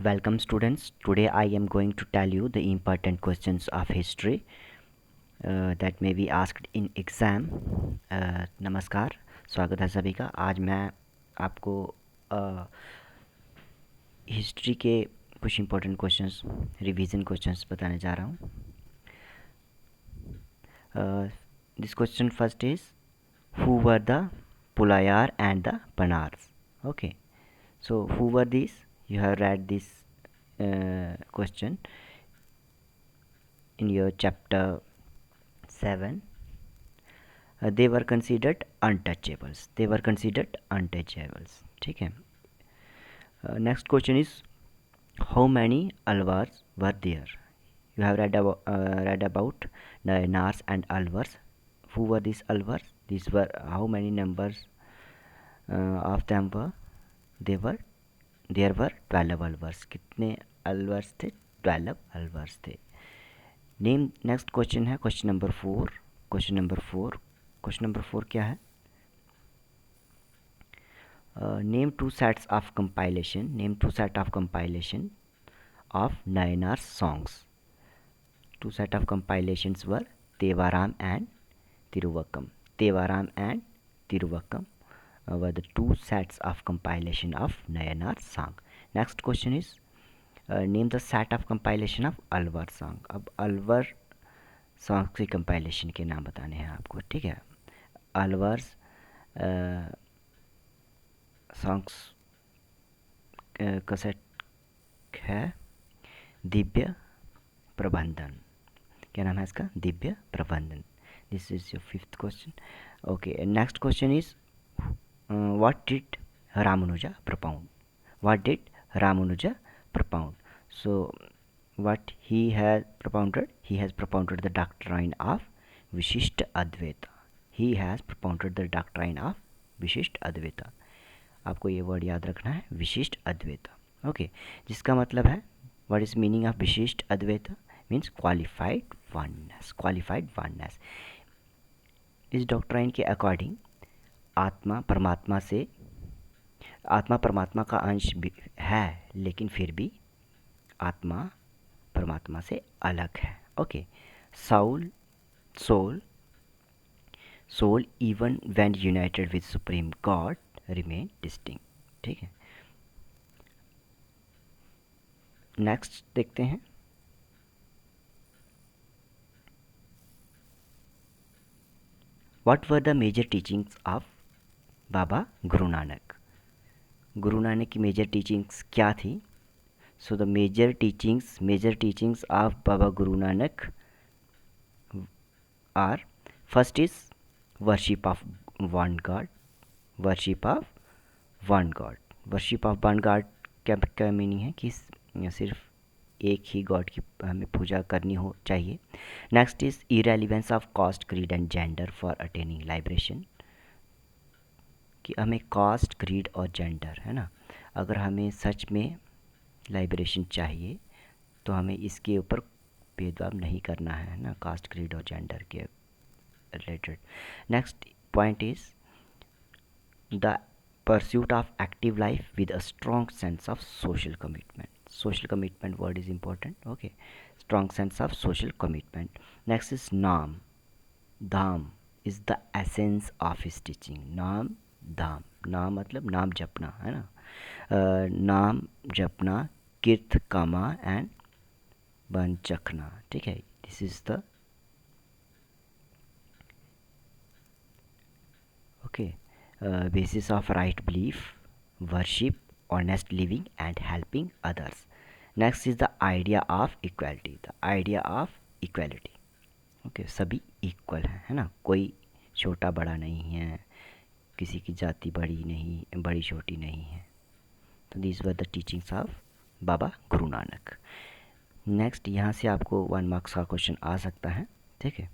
Welcome students. Today I am going to tell you the important questions of history that may be asked in exam. नमस्कार, स्वागत है सभी का। आज मैं आपको हिस्ट्री के कुछ important क्वेश्चंस, रिवीजन क्वेश्चंस बताने जा रहा हूँ। This question first is, who were the Pulayar and the Panars? Okay, so who were these? You have read this question in your chapter 7. They were considered untouchables. ठीक है। Next question is, how many Alwars were there? You have read about Nayanars and Alwars. Who were these Alwars? These were, how many numbers of them were? There were 12 Alwars. कितने Alwars थे? 12 Alwars थे। Name next question है question number 4। Question number 4 क्या है? Name two set of compilation of Nayanar's songs. Two set of compilations were Tevaram and Tiruvakkam. Were the two sets of compilation of Nayanar's song. Next question is, name the set of compilation of Alwar song. अब Alwar song की compilation के नाम बताने हैं आपको, ठीक है। Alvars songs का सेट है दिव्य प्रबंधन। क्या नाम है इसका? दिव्य प्रबंधन। This is your 5th question. Okay, next question is, what did Ramanuja propound? So what he has propounded? He has propounded the doctrine of Vishishta Advaita. आपको ये वर्ड याद रखना है, विशिष्ट अद्वैता। ओके, जिसका मतलब है, what is meaning of Vishisht Advaita? Means qualified oneness. इस डॉक्ट्राइन के अकॉर्डिंग आत्मा परमात्मा का अंश भी है, लेकिन फिर भी आत्मा परमात्मा से अलग है। Okay, soul even when united with supreme God remain distinct. ठीक है, नेक्स्ट देखते हैं। What were the major teachings of Baba Guru Nanak? Guru Nanak की मेजर टीचिंग्स क्या थी? So the major teachings of Baba Guru Nanak are, first is worship of one God. Worship of one God क्या meaning है? कि सिर्फ एक ही गॉड की हमें पूजा करनी हो चाहिए। Next is irrelevance of caste, creed and gender for attaining liberation. कि हमें कास्ट, क्रीड और जेंडर, है ना, अगर हमें सच में लाइब्रेशन चाहिए तो हमें इसके ऊपर भेदभाव नहीं करना है ना, कास्ट, क्रीड और जेंडर के related. Next point is the pursuit of active life with a strong sense of social commitment. Social commitment word is important. Okay, strong sense of social commitment. Next is Dham is the essence of his teaching. नाम मतलब नाम जपना, है ना, नाम जपना, कीर्त comma and बन चखना। ठीक है, this is the okay basis of right belief, worship, honest living and helping others. Next is the idea of equality. Okay, सभी इक्वल हैं, है ना, कोई छोटा बड़ा नहीं है, किसी की जाति बड़ी छोटी नहीं है। तो these were the teachings of Baba Guru Nanak. Next, यहाँ से आपको 1 मार्क्स का क्वेश्चन आ सकता है। ठीक है,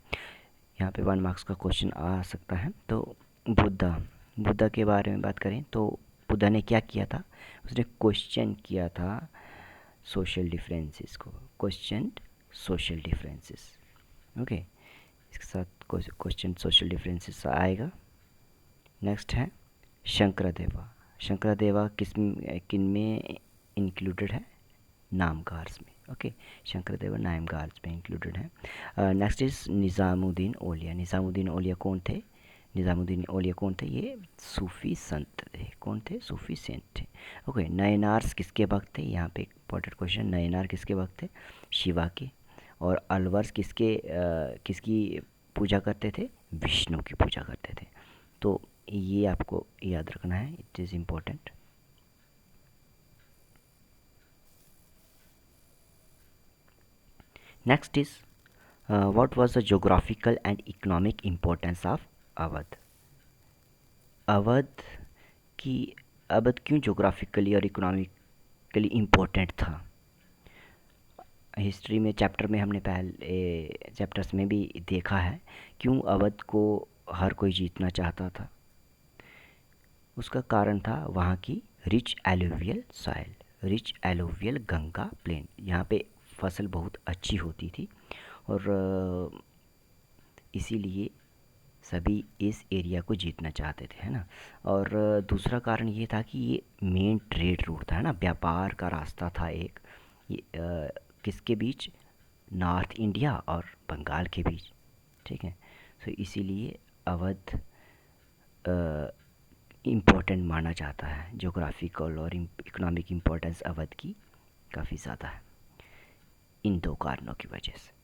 यहाँ पे 1 मार्क्स का क्वेश्चन आ सकता है। तो बुद्धा के बारे में बात करें तो बुद्धा ने क्या किया था? उसने क्वेश्चन किया था सोशल डिफरेंसेस को। ओके, इसके साथ क्वेश्चन सोशल डिफरेंसेस आएगा। नेक्स्ट है शंकरदेवा किन में इंक्लूडेड है? नामगार्स में। ओके, शंकरदेव नामगार्स में इंक्लूडेड हैं। नेक्स्ट इज निज़ामुद्दीन औलिया। निज़ामुद्दीन औलिया कौन थे? निज़ामुद्दीन औलिया कौन थे? ये सूफ़ी संत थे। कौन थे? सूफ़ी सेंट थे। ओके, नयनार्स किसके भक्त थे? यहाँ पे इंपॉर्टेंट क्वेश्चन, नयनार किसके भक्त थे? शिवा के। और अलवर्स किसकी पूजा करते थे? विष्णु की पूजा करते थे। तो ये आपको याद रखना है, it is important. Next is what was the geographical and economic importance of Awadh. Awadh की अवध क्यों जोग्राफिकली और इकोनॉमिकली इम्पोर्टेंट था? हिस्ट्री में चैप्टर में हमने पहले चैप्टर्स में भी देखा है क्यों अवध को हर कोई जीतना चाहता था। उसका कारण था वहाँ की rich alluvial soil, rich alluvial Ganga plain. यहाँ पे फसल बहुत अच्छी होती थी और इसीलिए सभी इस एरिया को जीतना चाहते थे, है ना। और दूसरा कारण ये था कि ये मेन ट्रेड रूट था, है ना, व्यापार का रास्ता था एक। ये किसके बीच? नॉर्थ इंडिया और बंगाल के बीच, ठीक है। तो इसीलिए अवध इम्पोर्टेंट माना जाता है। जोग्राफिकल और इकोनॉमिक इम्पोर्टेंस अवध की काफ़ी ज़्यादा है इन दो कारणों की वजह से।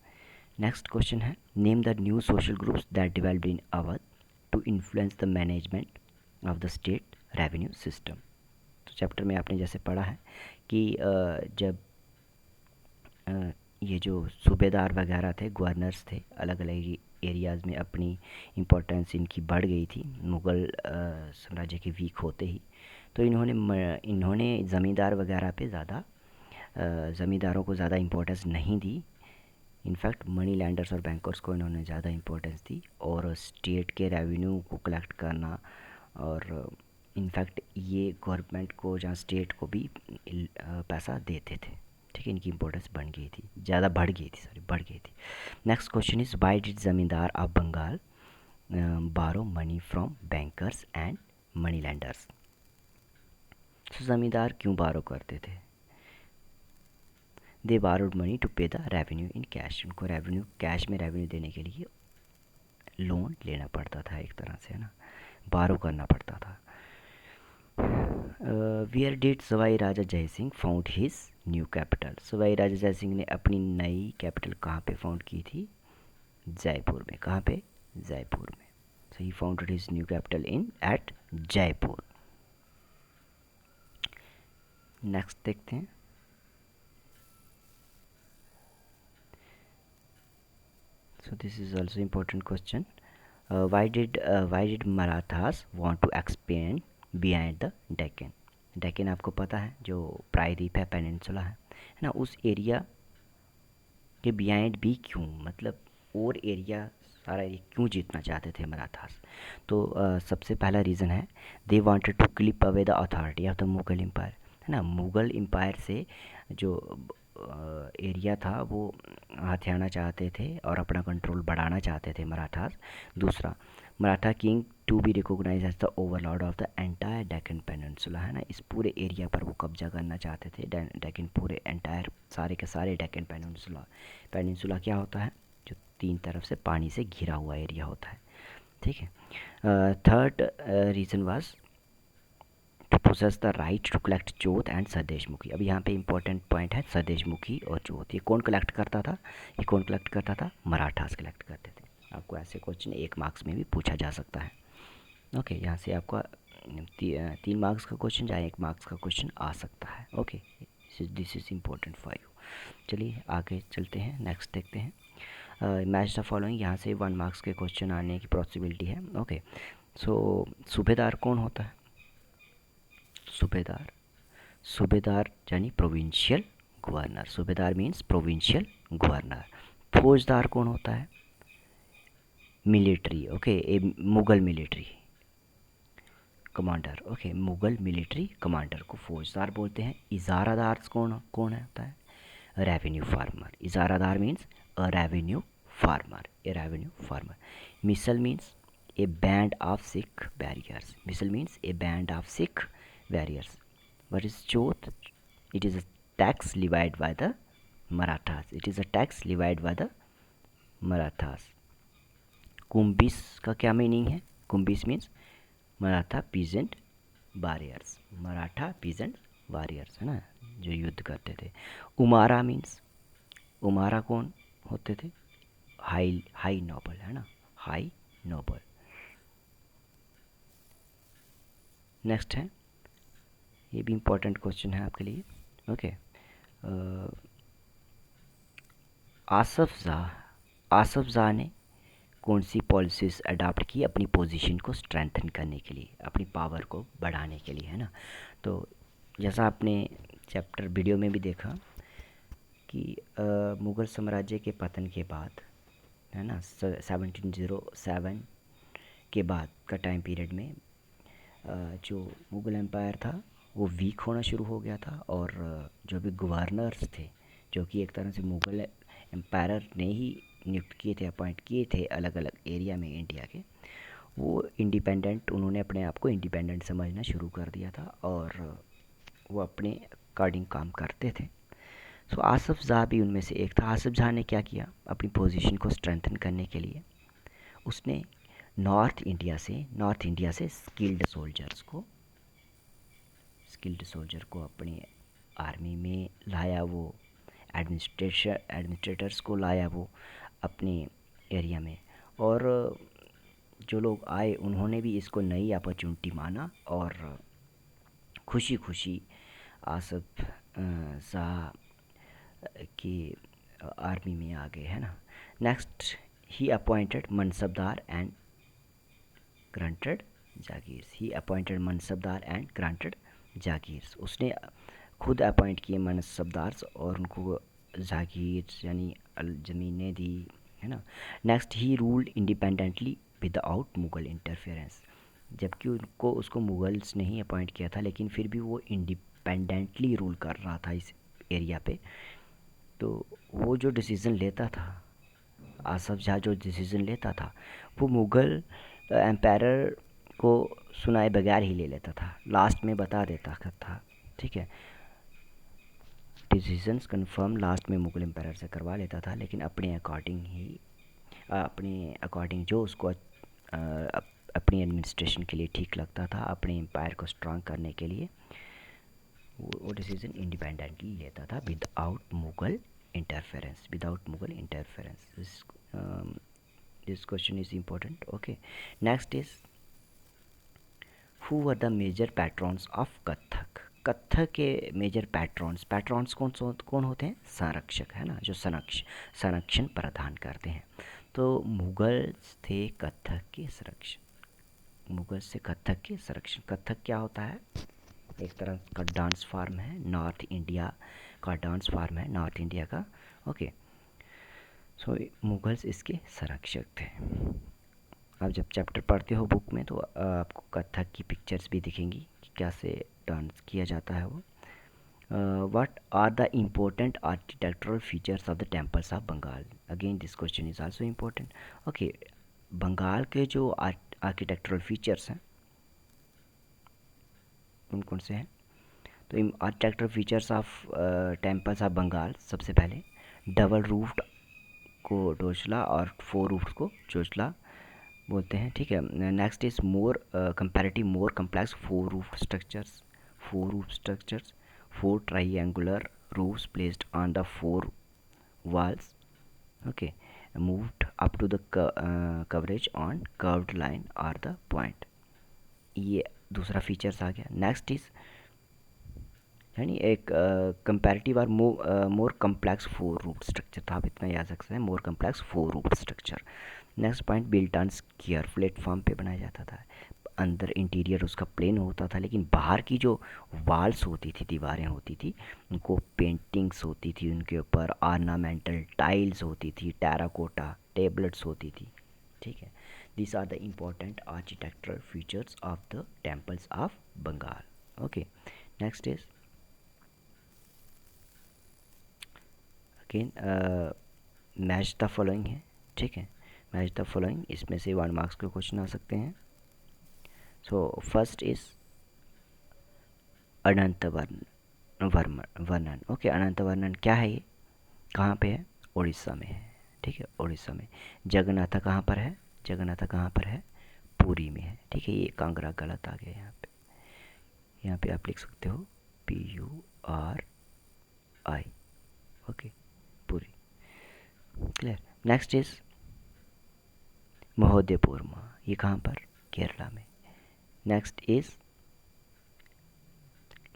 नेक्स्ट क्वेश्चन है, name the new social groups that developed in Awadh to influence the management of the state revenue system. तो चैप्टर में आपने जैसे पढ़ा है कि जब ये जो सूबेदार वगैरह थे, गवर्नर्स थे, अलग अलग एरियाज़ में अपनी इम्पोर्टेंस इनकी बढ़ गई थी मुग़ल साम्राज्य के वीक होते ही। तो इन्होंने ज़मींदार वगैरह पे ज़्यादा ज़मींदारों को ज़्यादा इम्पोर्टेंस नहीं दी। इनफैक्ट मनी लैंडर्स और बैंकर्स को इन्होंने ज़्यादा इम्पोर्टेंस दी और स्टेट के रेवेन्यू को कलेक्ट करना। और इनफैक्ट ये गवर्नमेंट को, जहाँ स्टेट को भी पैसा देते थे, ठीक है। इनकी इम्पोर्टेंस बढ़ गई थी, बढ़ गई थी। Next question is why did ज़मींदार ऑफ बंगाल बारो money from bankers and money landers. तो ज़मींदार क्यों बारो करते थे? दे बारोड मनी टू पे द रेवेन्यू इन कैश। उनको रेवेन्यू कैश में रेवेन्यू देने के लिए लोन लेना पड़ता था एक तरह से, है ना, बारो करना पड़ता था। Wear did Sawai Raja Jai Singh found his new capital. Sawai Raja Jai Singh ने अपनी नई कैपिटल कहाँ पे फाउंड की थी? जयपुर में। कहाँ पे? जयपुर में। So he founded his new capital in at Jaipur. Next देखते हैं, so this is also important question. Why did Marathas want to expand beyond the Deccan? Deccan आपको पता है जो प्रायद्वीप है, पेनिनसुला है ना, उस एरिया के बिहाइंड भी क्यों, मतलब और एरिया सारा एरिया क्यों जीतना चाहते थे मराठास? तो सबसे पहला रीज़न है they wanted to clip away the authority of the Mughal empire, है ना। मुगल एम्पायर से जो एरिया था वो हथियाना चाहते थे और अपना कंट्रोल बढ़ाना चाहते थे मराठास। दूसरा, Maratha king to be recognise as the overlord of the entire Deccan peninsula, है ना। इस पूरे एरिया पर वो कब्जा करना चाहते थे। डेक्कन पूरे एंटायर सारे के सारे डेक्कन पेनिनसुला। पेनिनसुला क्या होता है? जो तीन तरफ से पानी से घिरा हुआ एरिया होता है, ठीक है। Third reason was to possess the right to collect chauth and sardeshmukhi. अब यहाँ पे इंपॉर्टेंट पॉइंट है सरदेशमुखी और जोत। ये कौन कलेक्ट करता था? ये कौन कलेक्ट करता था? मराठास कलेक्ट करते थे। आपको ऐसे क्वेश्चन 1 मार्क्स में भी पूछा जा सकता है। ओके, यहाँ से आपका 3 मार्क्स का क्वेश्चन या 1 मार्क्स का क्वेश्चन आ सकता है। Okay, this is important for you. चलिए आगे चलते हैं, नेक्स्ट देखते हैं। मैच द फॉलोइंग, यहाँ से 1 मार्क्स के क्वेश्चन आने की पॉसिबिलिटी है। ओके, सो सूबेदार कौन होता है? सूबेदार, सूबेदार यानी प्रोविंशियल गवर्नर। सूबेदार मीन्स प्रोविंशियल गवर्नर। फौजदार कौन होता है? Military, okay, a Mughal military commander. Okay, Mughal military commander को फौजदार बोलते हैं। इजारादार कौन कौन होता है? Revenue farmer. इजारादार means a revenue farmer, a revenue farmer. Misl means a band of Sikh warriors. Misl means a band of Sikh warriors. What is Jot? It is a tax levied by the Marathas. It is a tax levied by the Marathas. कुंभिस का क्या meaning है? कुंभिस means Maratha peasant warriors, Maratha peasant warriors, है ना, जो युद्ध करते थे। उमारा मीन्स, उमारा कौन होते थे? हाई हाई नोबल, है ना, हाई नोबल। नेक्स्ट है, ये भी इम्पोर्टेंट क्वेश्चन है आपके लिए। ओके, आसफ जाह ने कौन सी पॉलिसीज़ अडॉप्ट की अपनी पोजीशन को स्ट्रेंथन करने के लिए, अपनी पावर को बढ़ाने के लिए, है ना। तो जैसा आपने चैप्टर वीडियो में भी देखा कि मुग़ल साम्राज्य के पतन के बाद, है ना, 1707 के बाद का टाइम पीरियड में जो मुग़ल एम्पायर था वो वीक होना शुरू हो गया था, और जो भी गवर्नर्स थे, जो कि एक तरह से मुग़ल एम्पायर ने ही नियुक्त किए थे, अपॉइंट किए थे अलग अलग एरिया में इंडिया के, वो इंडिपेंडेंट, उन्होंने अपने आप को इंडिपेंडेंट समझना शुरू कर दिया था और वो अपने अकॉर्डिंग काम करते थे। सो आसफ जाह भी उनमें से एक था। आसफ जाह ने क्या किया अपनी पोजीशन को स्ट्रेंथन करने के लिए? उसने नॉर्थ इंडिया से स्किल्ड सोल्जर को अपनी आर्मी में लाया, वो एडमिनिस्ट्रेटर्स को लाया वो अपने एरिया में, और जो लोग आए उन्होंने भी इसको नई अपॉर्चुनिटी माना और खुशी खुशी आसफ शाह की आर्मी में आ गए, है ना। Next, he appointed mansabdar and granted jagirs. उसने खुद अपॉइंट किए मनसबदार्स और उनको जागीर यानी ज़मीनें दी, है ना। Next, he ruled independently without Mughal interference. जबकि उसको मुग़ल्स ने ही अपॉइंट किया था, लेकिन फिर भी वो इंडिपेंडेंटली रूल कर रहा था इस एरिया पे। तो वो जो डिसीज़न लेता था, आसफ जाह जो डिसीज़न लेता था, वो मुग़ल एम्पायर को सुनाए बगैर ही ले लेता था, लास्ट में बता देता था, ठीक है। डिसीजंस कन्फर्म लास्ट में मुग़ल एम्पायर से करवा लेता था, लेकिन अपने अकॉर्डिंग जो उसको अपनी एडमिनिस्ट्रेशन के लिए ठीक लगता था, अपने एम्पायर को स्ट्रांग करने के लिए, वो डिसीज़न इंडिपेंडेंटली लेता था without Mughal interference. This question is important. Okay, next is who were the major patrons of Kathak. Kathak के मेजर पैट्रॉन्स कौन होते हैं? संरक्षक, है ना, जो संरक्षण प्रदान करते हैं। तो मुग़ल्स थे कथक के संरक्षण। कथक क्या होता है? एक तरह का डांस फॉर्म है, नॉर्थ इंडिया का। ओके, सो मुग़ल्स इसके संरक्षक थे। आप जब चैप्टर पढ़ते हो बुक में, तो आपको कथक की पिक्चर्स भी दिखेंगी कि कैसे डांस किया जाता है वो। What are the important architectural features of the temples of Bengal? Again this question is also important. Okay, Bengal के जो आर्किटेक्चरल फीचर्स हैं कौन कौन से हैं? तो architectural features of temples of Bengal, सबसे पहले डबल रूफ्ड को डोचला और 4 रूफ्ड को चोचला बोलते हैं, ठीक है। Next is comparative more complex 4 roof structures, 4 triangular roofs placed on the 4 walls, okay, moved up to the coverage on curved line or the point। ये दूसरा फीचर्स आ गया। नेक्स्ट इज यानी एक कंपैरेटिव और मोर कम्प्लेक्स 4 रूफ स्ट्रक्चर था, आप इतना याद रख सकते हैं, मोर complex 4 roof structure. Next point, built on square platform पे बनाया जाता था। अंदर इंटीरियर उसका प्लेन होता था, लेकिन बाहर की जो वाल्स होती थी, दीवारें होती थी, उनको पेंटिंग्स होती थी, उनके ऊपर ऑर्नामेंटल टाइल्स होती थी, टेराकोटा टेबलेट्स होती थी, ठीक है। These are the important architectural features of the temples of Bengal. Okay, next is again match the following है, ठीक है। मैच द फॉलोइंग, इसमें से 1 मार्क्स के क्वेश्चन आ सकते हैं। सो फर्स्ट इज अनंत वर्ण। वर्णन। ओके, अनंत वर्णन क्या है ये, कहाँ पे है, उड़ीसा में है। ठीक है, उड़ीसा में। जगन्नाथ कहाँ पर है, जगन्नाथ कहाँ पर है, पुरी में है। ठीक है, ये कांगड़ा गलत आ गया यहाँ पे। यहाँ पे आप लिख सकते हो PURI। Okay, Puri. Clear. Next is Mahodayapuram, ये कहाँ पर, केरला में। Next is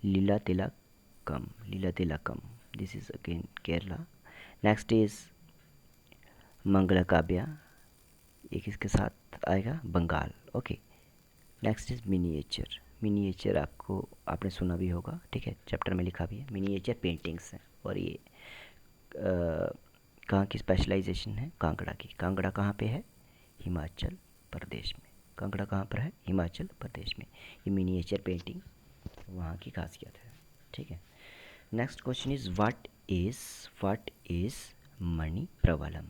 Lila Tilakam, Lila Tilakam, this is again Kerala. Next is Mangala Kavya, ये किसके साथ आएगा, Bengal. Okay. Next is miniature, miniature आपने सुना भी होगा। ठीक है, चैप्टर में लिखा भी है, मिनिएचर पेंटिंग्स हैं। और ये कहाँ की स्पेशलाइजेशन है, कांगड़ा की। कांगड़ा कहाँ पे है, हिमाचल प्रदेश में। कांगड़ा कहाँ पर है, हिमाचल प्रदेश में। ये मिनिएचर पेंटिंग वहाँ की खासियत है। ठीक है। Next question is what is Mani Pravalam.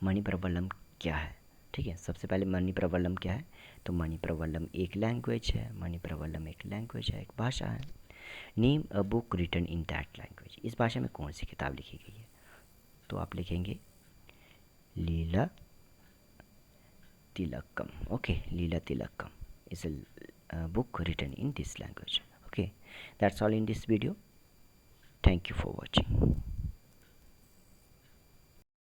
Mani Pravalam क्या है। ठीक है, सबसे पहले मणि प्रवलम क्या है, तो मणि प्रवलम एक लैंग्वेज है। मणि प्रवलम एक लैंग्वेज है, एक भाषा है। Name a book written in that language, इस भाषा में कौन सी किताब लिखी गई है, तो आप लिखेंगे Lila Tilakam. Okay, Lila Tilakam is a book written in this language. Okay, that's all in this video. Thank you for watching.